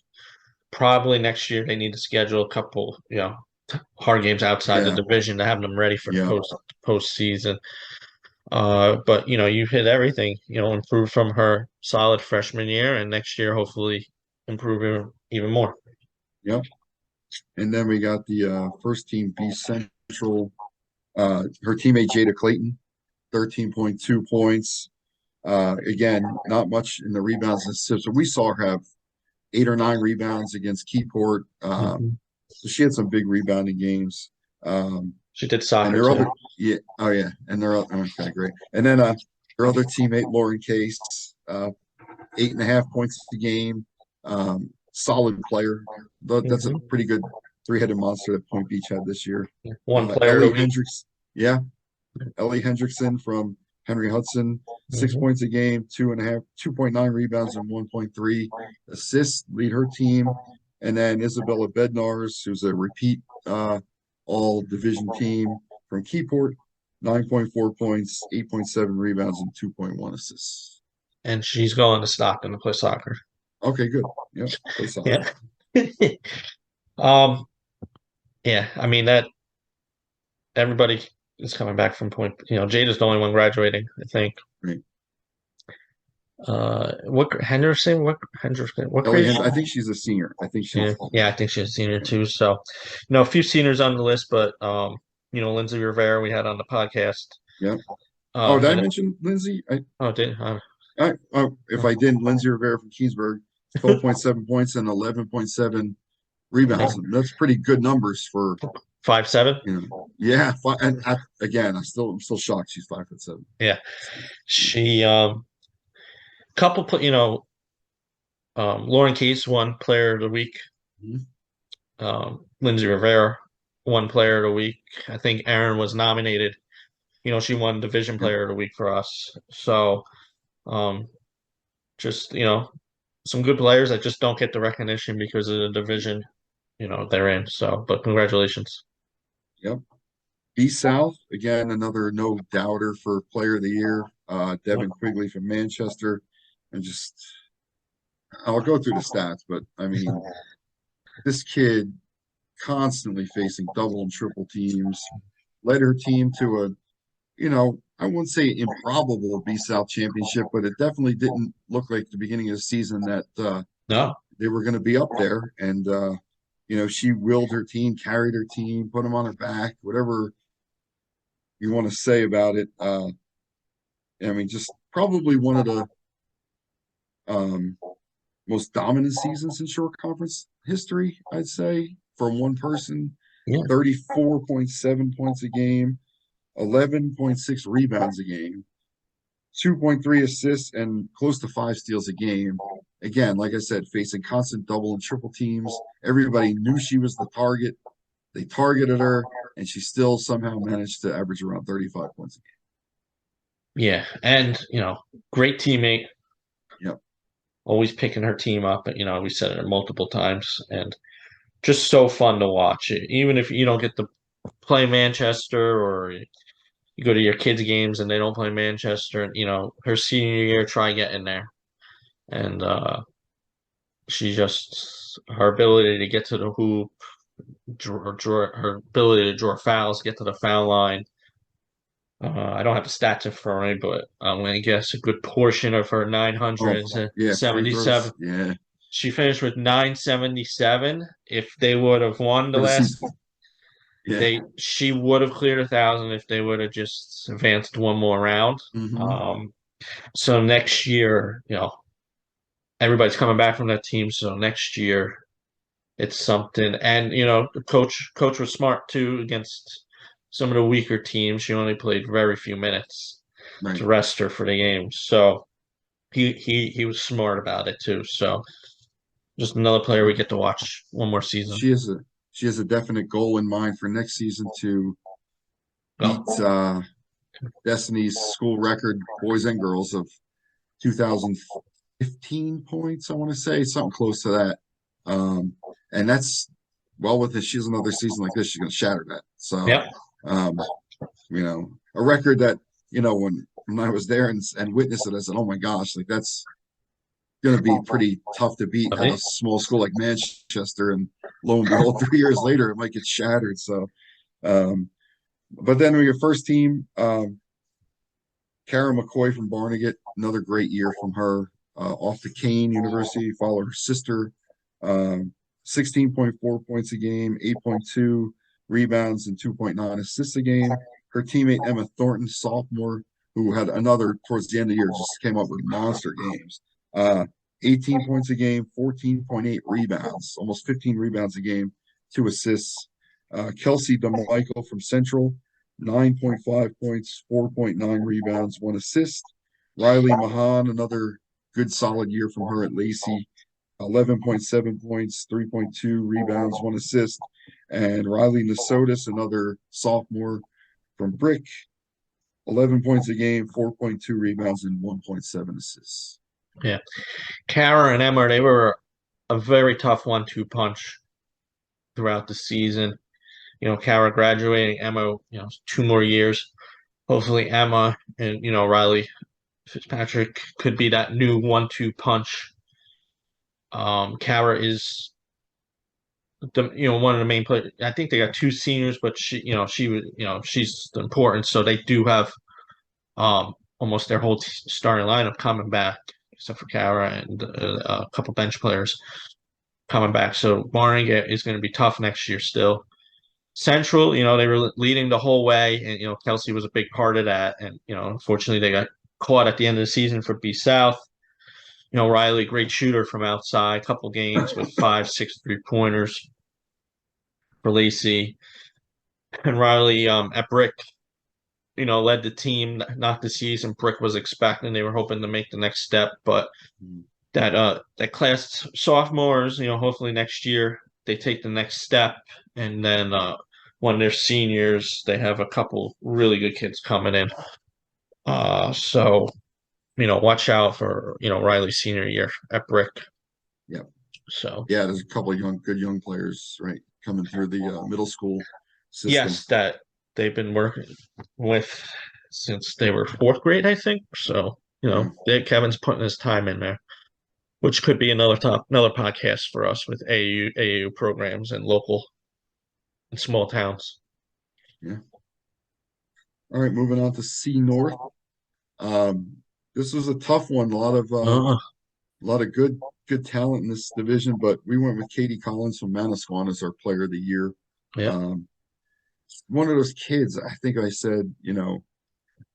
Probably next year they need to schedule a couple, hard games outside the yeah, division to have them ready for the yeah, postseason. But you hit everything. Improve from her solid freshman year, and next year hopefully improve even more. yeah. And then we got the first team B Central. Her teammate Jada Clayton, 13.2 points. Again, not much in the rebounds and assists. So we saw her have 8 or 9 rebounds against Keyport. Mhm. So she had some big rebounding games. Um, She did and soccer their too. other, yeah, oh yeah, and their okay, great. And then her other teammate Lauren Case, 8.5 points a game. Solid player. That's a Hmm. pretty good three-headed monster that Point Beach had this year. One player of the Ellie week. Hendricks, yeah, Ellie Hendrickson from Henry Hudson, six Hmm. points a game, 2.9 rebounds, and 1.3 assists, lead her team. And then Isabella Bednars, who's a repeat all division team from Keyport, 9.4 points, 8.7 rebounds, and 2.1 assists. And she's going to Stockton to play soccer. Okay, good. Yep, play soccer. Yeah. um. Yeah. I mean that everybody is coming back from point. Jada's the only one graduating, I think. Great. What Henderson? What Henderson? What Ellie grade is Hendricks, she? I think she's a senior. I think Yeah, she's, yeah, I think she's a senior too. So, a few seniors on the list, but Lindsay Rivera we had on the podcast. yeah. Oh, did I And mention Lindsay? oh, did If I didn't, Lindsay Rivera from Keysburg, 12.7 points and 11.7 rebounds. That's pretty good numbers for, 5'7"? yeah. And again, I'm still shocked she's 5'7". Yeah, she couple Lauren Case won Player of the Week. Mhm. Lindsay Rivera won Player of the Week. I think Erin was nominated. She won Division Yeah. Player of the Week for us. So, um, just some good players that just don't get the recognition because of the division they're in. So, but congratulations. Yep. B South, again, another no doubter for player of the year. Yep. Devin Quigley from Manchester. And just, I'll go through the stats, but I mean, this kid constantly facing double and triple teams, led her team to I wouldn't say improbable B South championship, but it definitely didn't look like the beginning of the season that No. they were going to be up there. And she willed her team, carried her team, put them on her back, whatever you want to say about it. I mean, just probably one of the um, most dominant seasons in short conference history, I'd say, from one person. Yeah. 34.7 points a game, 11.6 rebounds a game, 2.3 assists, and close to 5 steals a game. Again, like I said, facing constant double and triple teams. Everybody knew she was the target. They targeted her, and she still somehow managed to average around 35 points a Yeah. And, great teammate, game. Yep. always picking her team up. We said it multiple times and just so fun to watch. Even if you don't get to play Manchester or you go to your kids' games and they don't play Manchester, and, her senior year, try getting there. And she just, her ability to get to the hoop, her ability to draw fouls, get to the foul line. I don't have the stats in front of me, but I'm going to guess a good portion of her Oh, 977. yeah, free throws. Yeah, She finished with 977. If they would have won the for the last, season. Yeah. she would have cleared 1,000 if they would have just advanced one more round. Mm-hmm. Um, so next year, everybody's coming back from that team. So next year, it's something. And the coach was smart too against some of the weaker teams. She only played very few minutes Right. to rest her for the game. So he was smart about it too. So just another player we get to watch one more season. She has a she has a definite goal in mind for next season to beat Oh, Destiny's school record, boys and girls, of 2015 points. I want to say something close to that. And that's well with it. She has another season like this, she's going to shatter that. So, yep. um, a record that when I was there and witnessed it, I said, "Oh my gosh, like that's going to be pretty tough to beat at a small school like Manchester." And lo and behold, 3 years later, it might get shattered. So, um, but then with your first team, Kara McCoy from Barnegat, another great year from her. Off to Kane University, follow her sister. 16.4 points a game, 8.2 rebounds, and 2.9 assists a game. Her teammate Emma Thornton, sophomore, who had another towards the end of the year, just came up with monster games. 18 points a game, 14.8 rebounds, almost 15 rebounds a game, 2 assists. Kelsey DeMichael from Central, 9.5 points, 4.9 rebounds, 1 assist. Riley Mahan, another good solid year from her at Lacey. 11.7 points, 3.2 rebounds, 1 assist. And Riley Nasotis, another sophomore from Brick, 11 points a game, 4.2 rebounds, and 1.7 assists. Yeah. Kara and Emma, they were a very tough 1-2 punch throughout the season. Kara graduating, Emma, 2 more years. Hopefully Emma and, Riley Fitzpatrick could be that new 1-2 punch. Kara is one of the main players. I think they got two seniors, but she's important. So they do have almost their whole starting lineup coming back, except for Kara and a couple bench players coming back. So barring it is going to be tough next year still. Central, they were leading the whole way, and Kelsey was a big part of that. And unfortunately, they got caught at the end of the season for B South. Riley, great shooter from outside, couple games with 5, 6 3-pointers for Lacey. And Riley at Brick, led the team, not the season Brick was expecting. They were hoping to make the next step, but that class sophomores, hopefully next year they take the next step, and then when they're seniors, they have a couple really good kids coming in. So watch out for Riley's senior year at Brick. Yeah. So yeah, there's a couple of good young players, right, coming through the middle school system. yes, that they've been working with since they were fourth grade, I think. So Yeah. Kevin's putting his time in there, which could be another podcast for us with AAU programs and local and small towns. Yeah. All right, moving on to C North. This was a tough one. A lot of good talent in this division, but we went with Katie Collins from Manasquan as our player of the year. Yeah, Um, One of those kids, I think I said,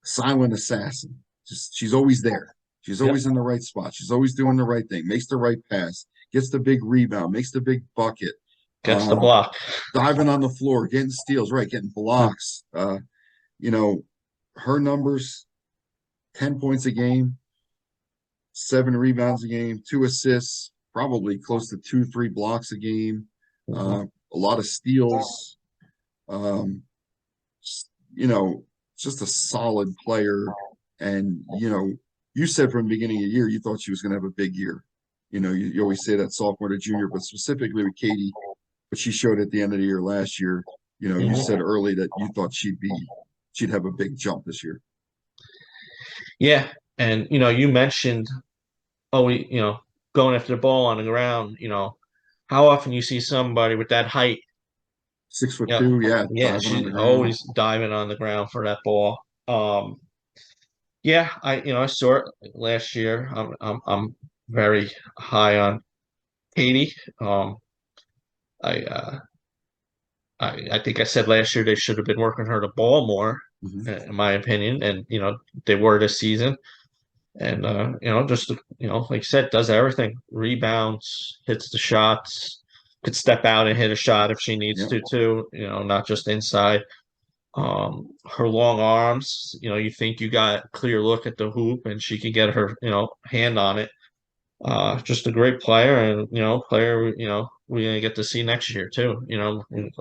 silent assassin. Just she's always there. She's yep, always in the right spot. She's always doing the right thing, makes the right pass, gets the big rebound, makes the big bucket, gets the uh, block. diving on the floor, getting steals, right, getting Hmm. blocks. You know, her numbers, 10 points a game, 7 rebounds a game, 2 assists, probably close to 3 blocks a game, Mhm. a lot of steals. Um, you know, just a solid player. And, you said from the beginning of the year, you thought she was going to have a big year. You always say that sophomore to junior, but specifically with Katie, what she showed at the end of the year last year, you said Mhm. early that you thought she'd have a big jump this year. Yeah, and you mentioned we going after the ball on the ground. How often you see somebody with that height. 6 foot Yeah, two, yeah, yeah, diving on the she's ground. always diving on the ground for that ball. Yeah, I saw it last year. I'm very high on Katie. I I think I said last year they should have been working her the ball more, Mhm. in my opinion, and they were this season. And just like you said, does everything, rebounds, hits the shots, could step out and hit a shot if she needs Yep. to too. Not just inside. Her long arms, you think you got a clear look at the hoop, and she can get her hand on it. Just a great player, and player we're gonna get to see next year too.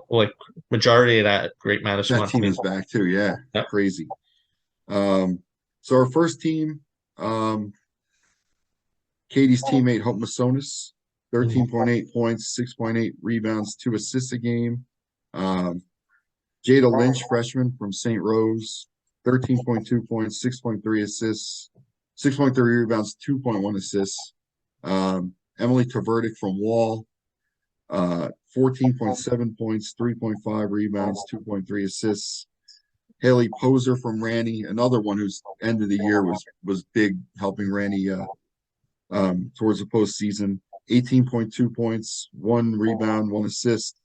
Like majority of that great That Madison team team. is back too. Yeah. Yep. Crazy. So our first team, Katie's teammate Hope Masonis, Mhm. 13.8 points, 6.8 rebounds, 2 assists a game. Um, Jada Lynch, freshman from St. Rose, 13.2 points, 6.3 assists, 6.3 rebounds, 2.1 assists. Emily Taverdic from Wall, 14.7 points, 3.5 rebounds, 2.3 assists. Haley Poser from Ranny, another one whose end of the year was big, helping Ranny towards the postseason. 18.2 points, 1 rebound, 1 assist.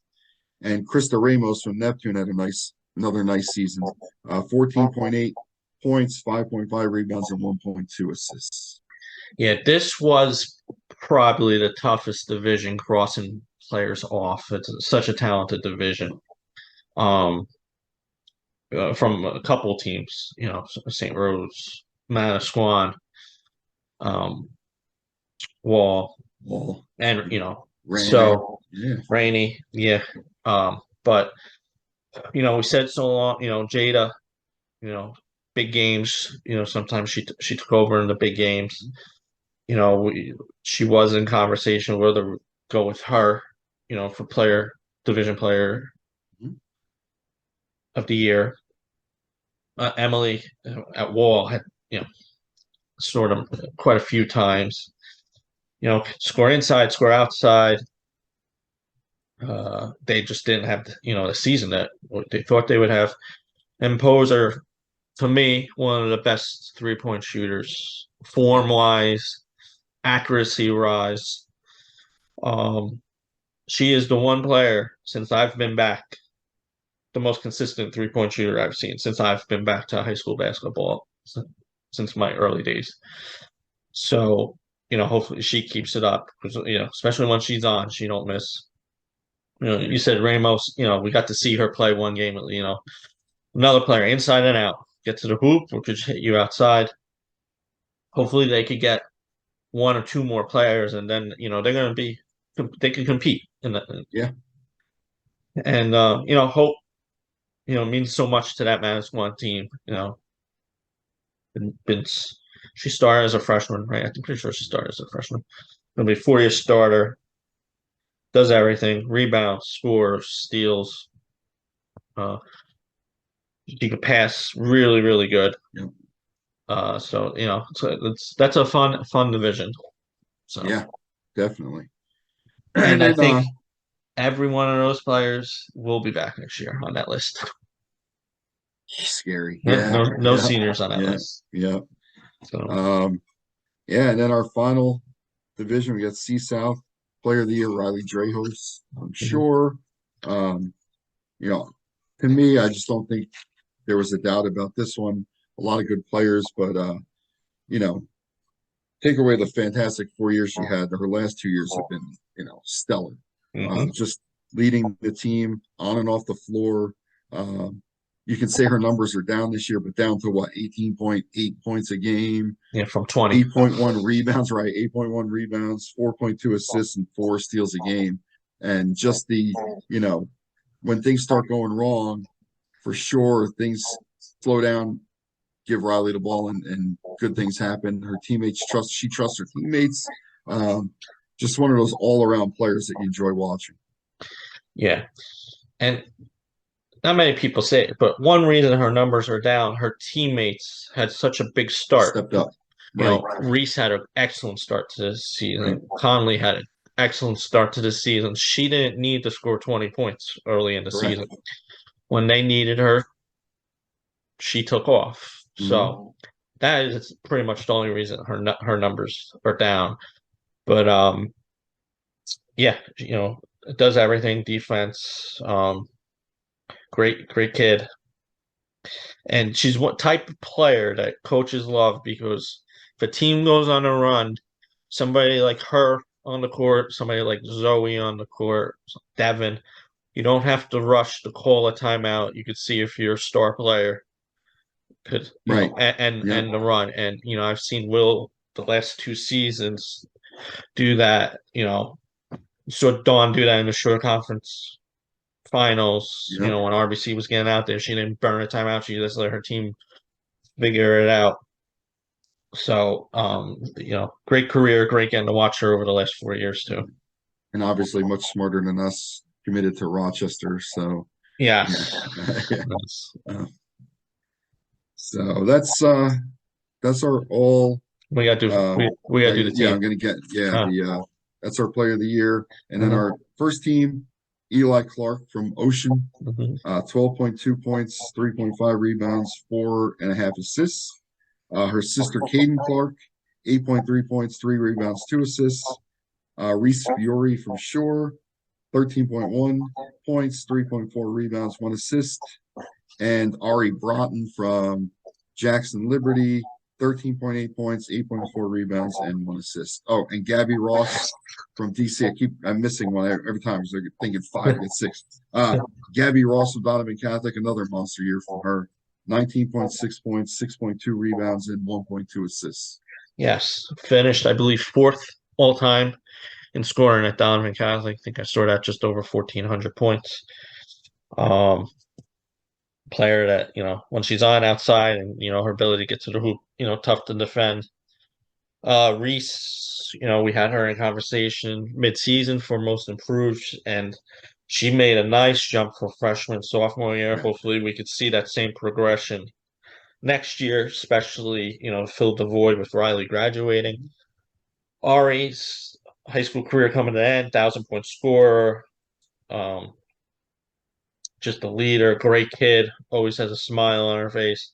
And Krista Ramos from Neptune had another nice season. 14.8 points, 5.5 rebounds, and 1.2 assists. Yeah, this was probably the toughest division crossing players off. It's such a talented division. Um, from a couple teams, St. Rose, Manasquan, um, Wall. Wall, and Randy. so Yeah. Rainey, yeah. But we said so long, Jada, you know, big games, sometimes she took over in the big games. She was in conversation whether to go with her, for division player Mhm. of the year. Emily at Wall had, you know, scored them quite a few times. Score inside, score outside. They just didn't have, the season that they thought they would have. And Poser, to me, one of the best 3-point shooters, Yeah. form wise, accuracy wise. Um, she is the one player since I've been back, the most consistent 3-point shooter I've seen since I've been back to high school basketball since my early days. So, hopefully she keeps it up because, especially when she's on, she don't miss. You said Ramos, we got to see her play one game, another player inside and out, get to the hoop, or could hit you outside. Hopefully they could get one or two more players and then, they're going to they can compete in the, Yeah. and, hope, means so much to that Manasquan team, been she started as a freshman, right? I'm pretty sure she started as a freshman. Gonna be 4-year starter, does everything, rebounds, scores, steals. Uh, she could pass really, really good. Yeah. So that's a fun division. So, Yeah. Definitely. And and I then think every one of those players will be back next year on that list. scary. No, Yeah. no, no Yeah. seniors on that Yeah. list. Yeah. So, Um, yeah, and then our final division, we got C South Player of the Year, Riley Dreyhus. I'm mhm. sure. Um, you know, to me, I just don't think there was a doubt about this one. A lot of good players, but you know, take away the fantastic 4 years she had. Her last 2 years have been, stellar. Mhm. Just leading the team on and off the floor. Um, you can say her numbers are down this year, but down to what, 18.8 points a game, Yeah, from 20. 8.1 rebounds, right? 8.1 rebounds, 4.2 assists, and 4 steals a game. And just you know, when things start going wrong, for sure, things slow down, give Riley the ball, and good things happen. Her teammates she trusts her teammates. Um, just one of those all around players that you enjoy watching. Yeah. And not many people say it, but one reason her numbers are down, her teammates had such a big start. Stepped up. Right, Reese had an excellent start to this right. season. Conley had an excellent start to the season. She didn't need to score 20 points early in the Correct. season. When they needed her, she took off. Mm-hmm. So that is pretty much the only reason her numbers are down. But yeah, it does everything defense. Great kid. And she's what type of player that coaches love because if a team goes on a run, somebody like her on the court, somebody like Zoe on the court, Devin, you don't have to rush to call a timeout. You could see if your star player could, Right. Yeah. and the run. And I've seen Will the last 2 seasons do that. Saw Dawn do that in the short conference finals. Yep. When RBC was getting out there, she didn't burn a timeout. She just let her team figure it out. So, great career, great getting to watch her over the last 4 years too. And obviously much smarter than us, committed to Rochester. So yeah. Yes. Yeah. Yes. Uh, so that's our all. We gotta do we gotta do the Yeah, team. I'm gonna get Uh, the that's our player of the year. And then mhm, our first team, Eli Clark from Ocean, mhm. 12.2 points, 3.5 rebounds, 4.5 assists. Her sister Caden Clark, 8.3 points, 3 rebounds, 2 assists. Reese Fiore from Shore, 13.1 points, 3.4 rebounds, 1 assist. And Ari Broughton from Jackson Liberty, 13.8 points, 8.4 rebounds, and 1 assist. Oh, and Gabby Ross from DC. I'm missing one every time. So I'm thinking five, get six. Gabby Ross from Donovan Catholic, another monster year from her. 19.6 points, 6.2 rebounds, and 1.2 assists. Yes, finished I believe fourth all time in scoring at Donovan Catholic. I think I scored at just over 1,400 points. Um, Player that, when she's on outside and, her ability to get to the hoop, tough to defend. Reese, we had her in conversation mid-season for most improved, and she made a nice jump for freshman, sophomore year. Yeah. Hopefully, we could see that same progression next year, especially, fill the void with Riley graduating. Ari's high school career coming to an end, 1,000-point scorer, um, just a leader, great kid, always has a smile on her face.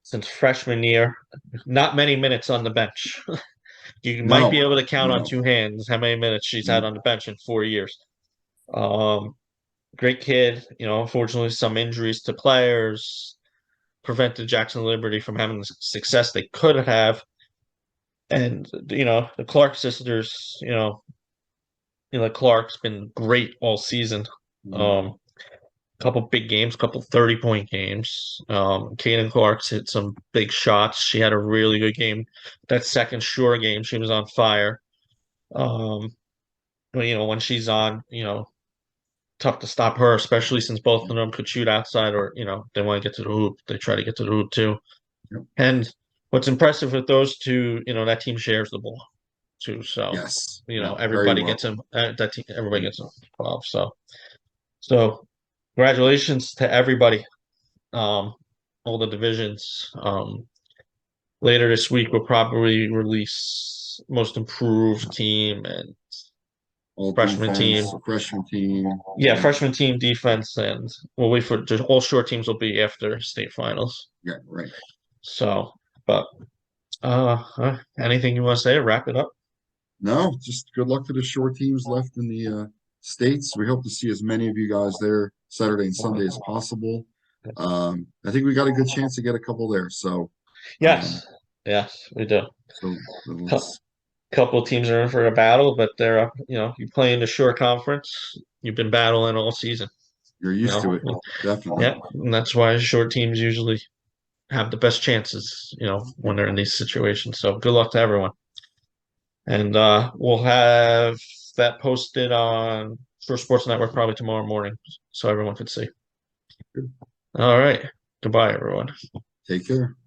Since freshman year, not many minutes on the bench. You might be No, able to count on no. two hands how many minutes she's had Mm, on the bench in 4 years. Um, Great kid. Unfortunately, some injuries to players prevented Jackson Liberty from having the success they could have. And the Clark sisters. Clark's been great all season. mm. Um, Couple big games, couple 30-point games. Kaden Clark's hit some big shots. She had a really good game. That second Shore game, she was on fire. Um, when she's on, tough to stop her, especially since both Yep, of them could shoot outside or, they want to get to the hoop. They try to get to the hoop too. yep. And what's impressive with those two, that team shares the ball too. So, Yes. Yeah, very everybody well. gets them. That team, everybody Mm. gets involved. So congratulations to everybody. All the divisions. Later this week, we'll probably release most improved team and All freshman team. defense, freshman team. Yeah, Yeah, freshman team defense, and we'll wait for just all short teams will be after state finals. yeah, right. So, but anything you want to say? Wrap it up. No, just good luck to the short teams left in the states. We hope to see as many of you guys there Saturday and Sunday as possible. I think we got a good chance to get a couple there. Um, Yes, yes, we do. so Cou- let's. Couple of teams are in for a battle, but they're you play in the short conference. You've been battling all season. You're You used to it, know, definitely. yeah, and that's why short teams usually have the best chances. When they're in these situations. So good luck to everyone. And we'll have that posted on Shore Sports Network probably tomorrow morning so everyone can see. All right. Goodbye, everyone. Take care.